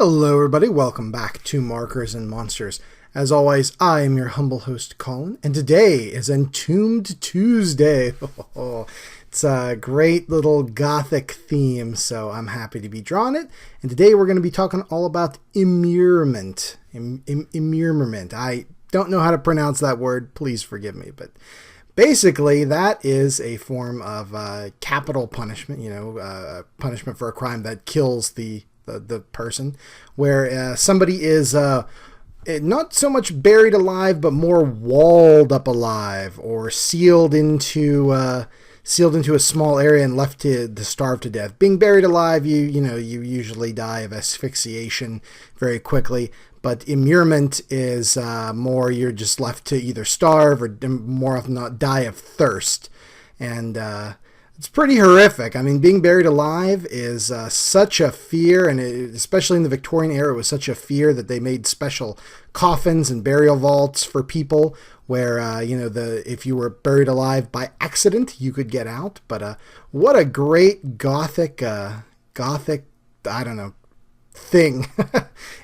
Hello everybody, welcome back to Markers and Monsters. As always, I am your humble host Colin, and today is Entombed Tuesday. It's a great little gothic theme, so I'm happy to be drawing it. And today we're going to be talking all about immurement. Immurement. I don't know how to pronounce that word, please forgive me, but basically that is a form of capital punishment, punishment for a crime that kills the person, where somebody is not so much buried alive, but more walled up alive, or sealed into a small area and left to starve to death. Being buried alive, you usually die of asphyxiation very quickly, but immurement is more you're just left to either starve or more often not die of thirst, and it's pretty horrific. I mean, being buried alive is such a fear, and especially in the Victorian era, it was such a fear that they made special coffins and burial vaults for people where, if you were buried alive by accident, you could get out. But what a great gothic, thing.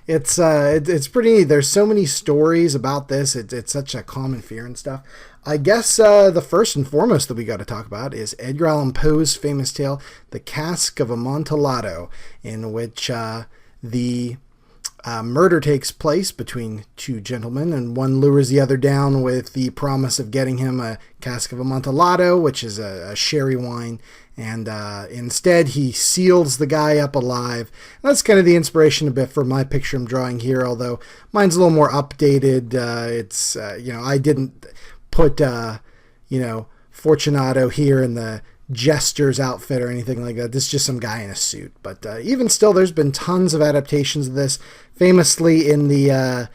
It's pretty neat. There's so many stories about this. It's such a common fear and stuff. I guess the first and foremost that we got to talk about is Edgar Allan Poe's famous tale, The Cask of Amontillado, in which the murder takes place between two gentlemen, and one lures the other down with the promise of getting him a cask of Amontillado, which is a sherry wine, and instead he seals the guy up alive. And that's kind of the inspiration a bit for my picture I'm drawing here, although mine's a little more updated. I didn't put Fortunato here in the jester's outfit or anything like that. This is just some guy in a suit. But even still, there's been tons of adaptations of this. Famously in the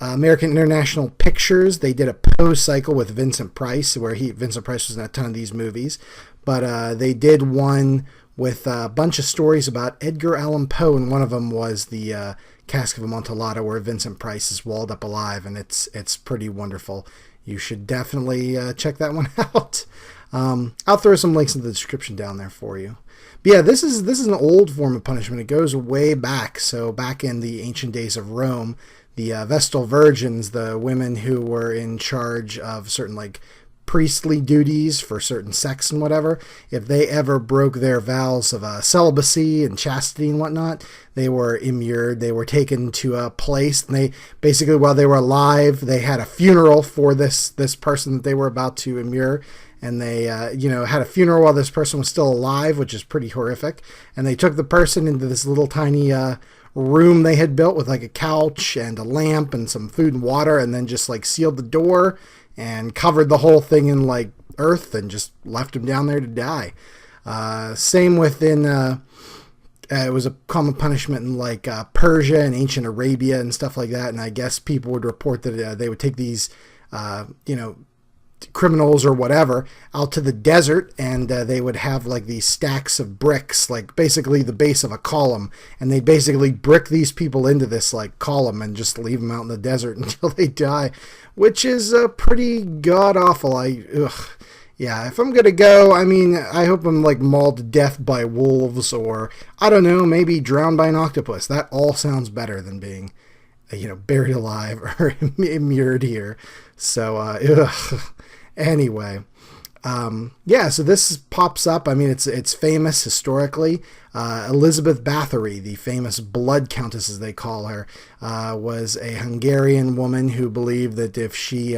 American International Pictures, they did a Poe cycle with Vincent Price, where Vincent Price was in a ton of these movies. But they did one with a bunch of stories about Edgar Allan Poe, and one of them was the Cask of Amontillado, where Vincent Price is walled up alive, and it's pretty wonderful. You should definitely check that one out. I'll throw some links in the description down there for you. But yeah, this is an old form of punishment. It goes way back. So back in the ancient days of Rome, the Vestal Virgins, the women who were in charge of certain priestly duties for certain sects and whatever, if they ever broke their vows of celibacy and chastity and whatnot, they were immured. They were taken to a place, and they basically, while they were alive, they had a funeral for this person that they were about to immure, and they had a funeral while this person was still alive, which is pretty horrific. And they took the person into this little tiny room they had built with a couch and a lamp and some food and water, and then just sealed the door and covered the whole thing in earth and just left him down there to die. Same within, it was a common punishment in Persia and ancient Arabia and stuff like that. And I guess people would report that they would take these, criminals or whatever out to the desert, and they would have these stacks of bricks, basically the base of a column, and they'd basically brick these people into this column and just leave them out in the desert until they die, which is pretty god awful. Yeah, if I'm gonna go, I hope I'm mauled to death by wolves, or I don't know, maybe drowned by an octopus. That all sounds better than being buried alive or immured here. So anyway, so this pops up. It's famous historically. Elizabeth Bathory, the famous Blood Countess, as they call her, was a Hungarian woman who believed that if she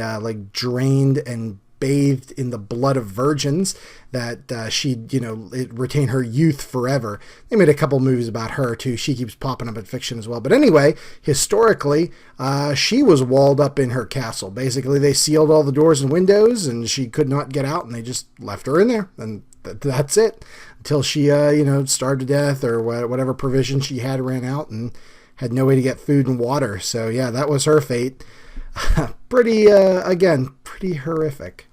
drained and bathed in the blood of virgins, that she'd retain her youth forever. They made a couple movies about her too. She keeps popping up in fiction as well. But anyway, historically, she was walled up in her castle. Basically, they sealed all the doors and windows, and she could not get out, and they just left her in there, and that's it until she starved to death, or whatever provision she had ran out and had no way to get food and water. So yeah, that was her fate. Pretty horrific.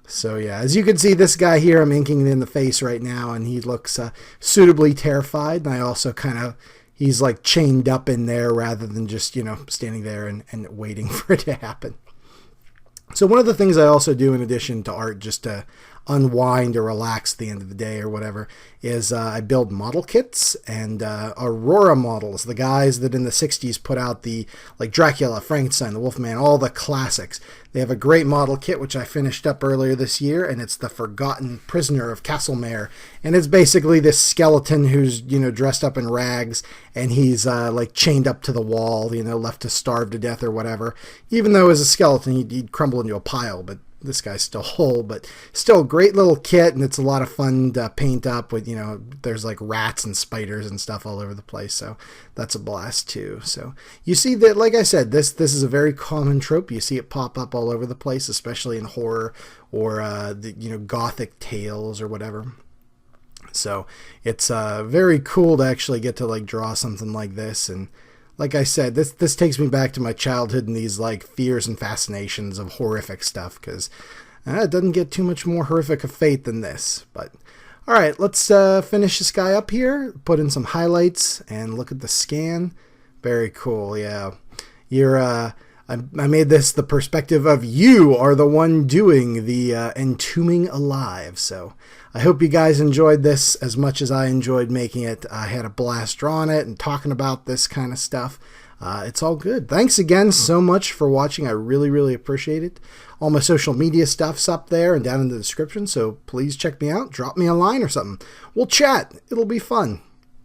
So yeah, as you can see, this guy here, I'm inking it in the face right now, and he looks suitably terrified. And I also he's chained up in there rather than just, standing there and waiting for it to happen. So one of the things I also do in addition to art, just to unwind or relax at the end of the day or whatever, is I build model kits and Aurora models, the guys that in the 60s put out the, like Dracula, Frankenstein, the Wolfman, all the classics. They have a great model kit, which I finished up earlier this year, and it's the Forgotten Prisoner of Castlemare. And it's basically this skeleton who's, dressed up in rags, and he's like chained up to the wall, left to starve to death or whatever. Even though as a skeleton, he'd crumble into a pile, but this guy's still whole, but still a great little kit, and it's a lot of fun to paint up with, there's like rats and spiders and stuff all over the place, so that's a blast too. So you see that, like I said, this is a very common trope. You see it pop up all over the place, especially in horror or gothic tales or whatever. So it's very cool to actually get to like draw something like this. And like I said, this takes me back to my childhood and these like fears and fascinations of horrific stuff, because it doesn't get too much more horrific of fate than this. But all right, let's finish this guy up here, put in some highlights, and look at the scan. Very cool, yeah. I made this the perspective of you are the one doing the entombing alive. So I hope you guys enjoyed this as much as I enjoyed making it. I had a blast drawing it and talking about this kind of stuff. It's all good. Thanks again so much for watching. I really, really appreciate it. All my social media stuff's up there and down in the description, so please check me out. Drop me a line or something. We'll chat. It'll be fun.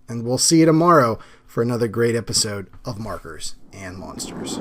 And we'll see you tomorrow for another great episode of Markers and Monsters.